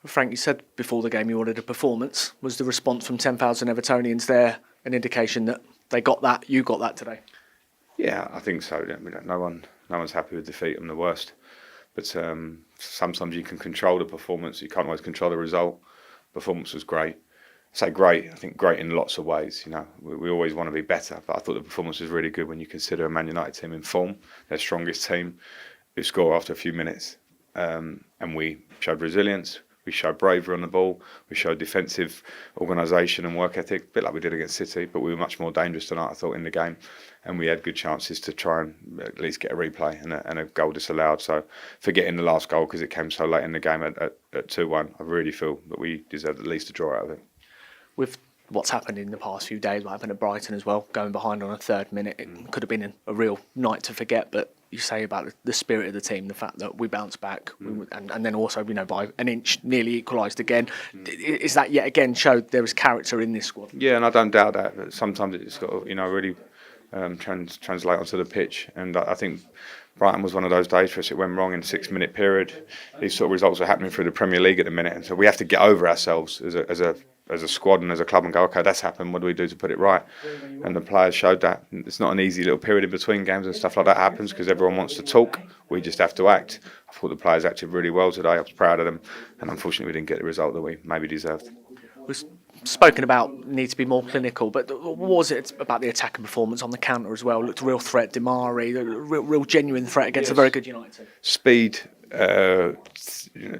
Frank, you said before the game you wanted a performance. Was the response from 10,000 Evertonians there an indication that they got that, you got that today? Yeah, I think so. I mean, no one's happy with defeat. I'm the worst. But sometimes you can control the performance. You can't always control the result. Performance was great. I say great. I think great in lots of ways. You know, we always want to be better. But I thought the performance was really good when you consider a Man United team in form, their strongest team, who score after a few minutes. And we showed resilience. We showed bravery on the ball. We showed defensive organisation and work ethic, a bit like we did against City, but we were much more dangerous tonight, I thought, in the game. And we had good chances to try and at least get a replay and a goal disallowed. So forgetting the last goal because it came so late in the game at 2-1, I really feel that we deserved at least a draw out of it. With what's happened in the past few days, what happened at Brighton as well, going behind on a third minute, it could have been a real night to forget, but you say about the spirit of the team, the fact that we bounced back and then also, by an inch nearly equalised again. Is that yet again showed there is character in this squad? Yeah, and I don't doubt that. But sometimes it's got to, really translate onto the pitch. And I think Brighton was one of those days for us. It went wrong in a 6-minute period. These sort of results are happening through the Premier League at the minute, and so we have to get over ourselves as a squad and as a club and go, okay, that's happened. What do we do to put it right? And the players showed that. It's not an easy little period in between games and stuff like that happens because everyone wants to talk. We just have to act. I thought the players acted really well today. I was proud of them, and unfortunately, we didn't get the result that we maybe deserved. We've spoken about need to be more clinical, but what was it about the attacking performance on the counter as well? Looked a real threat, Damari, a real genuine threat against a very good United. Speed,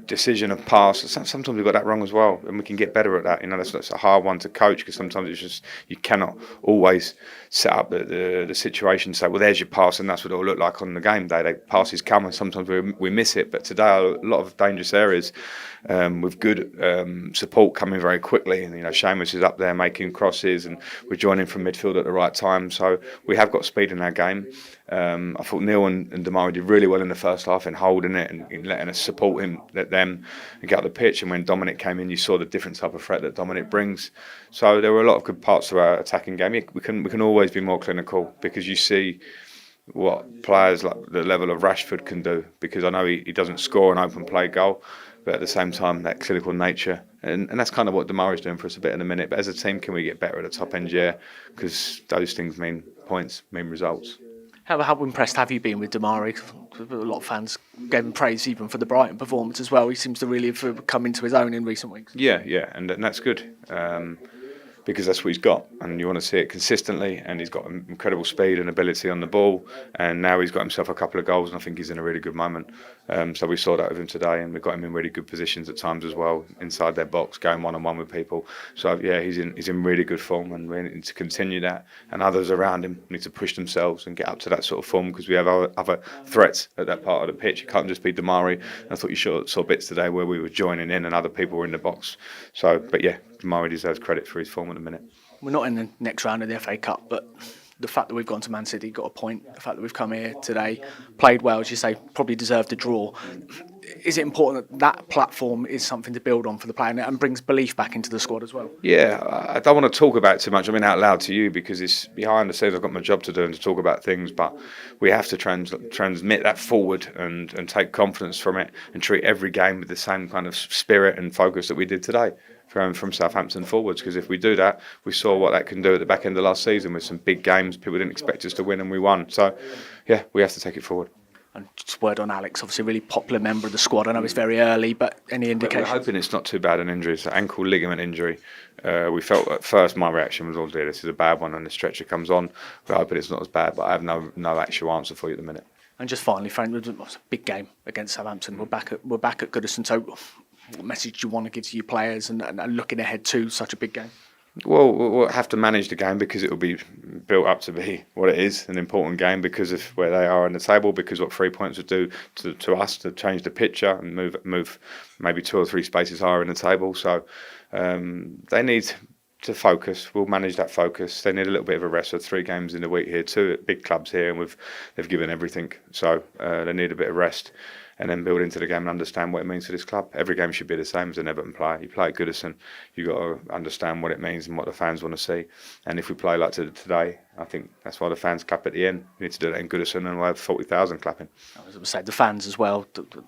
decision of pass. Sometimes we've got that wrong as well, and we can get better at that. That's a hard one to coach because sometimes it's just you cannot always set up the situation. Say, well, there's your pass, and that's what it'll look like on the game day. The passes come, and sometimes we miss it. But today, a lot of dangerous areas with good support coming very quickly. And Seamus is up there making crosses, and we're joining from midfield at the right time. So we have got speed in our game. I thought Neil and Damari did really well in the first half in holding it and in letting us support him, let them get up the pitch. And when Dominic came in, you saw the different type of threat that Dominic brings. So there were a lot of good parts to our attacking game. We can always be more clinical because you see what players like the level of Rashford can do. Because I know he doesn't score an open play goal, but at the same time that clinical nature, and that's kind of what Damari's doing for us a bit in a minute. But as a team, can we get better at the top end? Yeah, because those things mean points, mean results. How impressed have you been with Damari? A lot of fans gave him praise even for the Brighton performance as well. He seems to really have come into his own in recent weeks. Yeah, and that's good. Because that's what he's got, and you want to see it consistently, and he's got incredible speed and ability on the ball, and now he's got himself a couple of goals, and I think he's in a really good moment. So we saw that with him today, and we got him in really good positions at times as well, inside their box, going one-on-one with people. So yeah, he's in really good form, and we need to continue that, and others around him need to push themselves and get up to that sort of form, because we have other threats at that part of the pitch. It can't just be Damari. I thought you saw bits today where we were joining in and other people were in the box. So, but yeah, Damari deserves credit for his form at the minute. We're not in the next round of the FA Cup, but the fact that we've gone to Man City, got a point, the fact that we've come here today, played well, as you say, probably deserved a draw. Is it important that platform is something to build on for the player and brings belief back into the squad as well? Yeah, I don't want to talk about it too much. I mean, out loud to you, because it's behind the scenes. I've got my job to do and to talk about things, but we have to transmit that forward and take confidence from it and treat every game with the same kind of spirit and focus that we did today from Southampton forwards, because if we do that, we saw what that can do at the back end of last season with some big games. People didn't expect us to win and we won. So yeah, we have to take it forward. And just word on Alex, obviously a really popular member of the squad. I know it's very early, but any indication? We're hoping it's not too bad an injury. It's an ankle ligament injury. We felt at first, my reaction was, oh dear, this is a bad one, and the stretcher comes on. We're hoping it's not as bad, but I have no actual answer for you at the minute. And just finally, Frank, it was a big game against Southampton. We're back at Goodison. So what message do you want to give to your players and looking ahead to such a big game? Well, we'll have to manage the game because it will be built up to be what it is, an important game because of where they are in the table, because what 3 points would do to us to change the picture and move maybe 2 or 3 spaces higher in the table. So they need to focus. We'll manage that focus. They need a little bit of a rest. So 3 games in the week here, 2 big clubs here, and they've given everything. So they need a bit of rest. and then build into the game and understand what it means for this club. Every game should be the same as an Everton player. You play at Goodison, you've got to understand what it means and what the fans want to see. And if we play like today, I think that's why the fans clap at the end. We need to do that in Goodison and we'll have 40,000 clapping. I was going to say, the fans as well,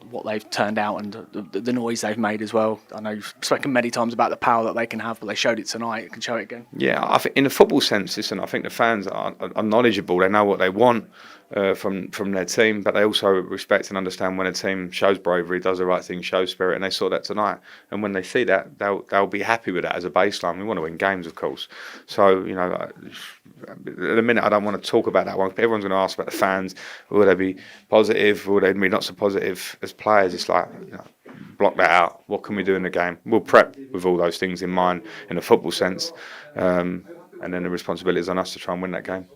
what they've turned out and the noise they've made as well. I know you've spoken many times about the power that they can have, but they showed it tonight. You can show it again. Yeah, I think in the football sense, listen, I think the fans are knowledgeable. They know what they want from their team, but they also respect and understand when a team shows bravery, does the right thing, shows spirit, and they saw that tonight. And when they see that, they'll be happy with that as a baseline. We want to win games, of course. So, you know, at the minute I don't want to talk about that one. Everyone's going to ask about the fans. Will they be positive? Will they be not so positive? As players, it's like, you know, block that out. What can we do in the game? We'll prep with all those things in mind in a football sense. And then the responsibility is on us to try and win that game.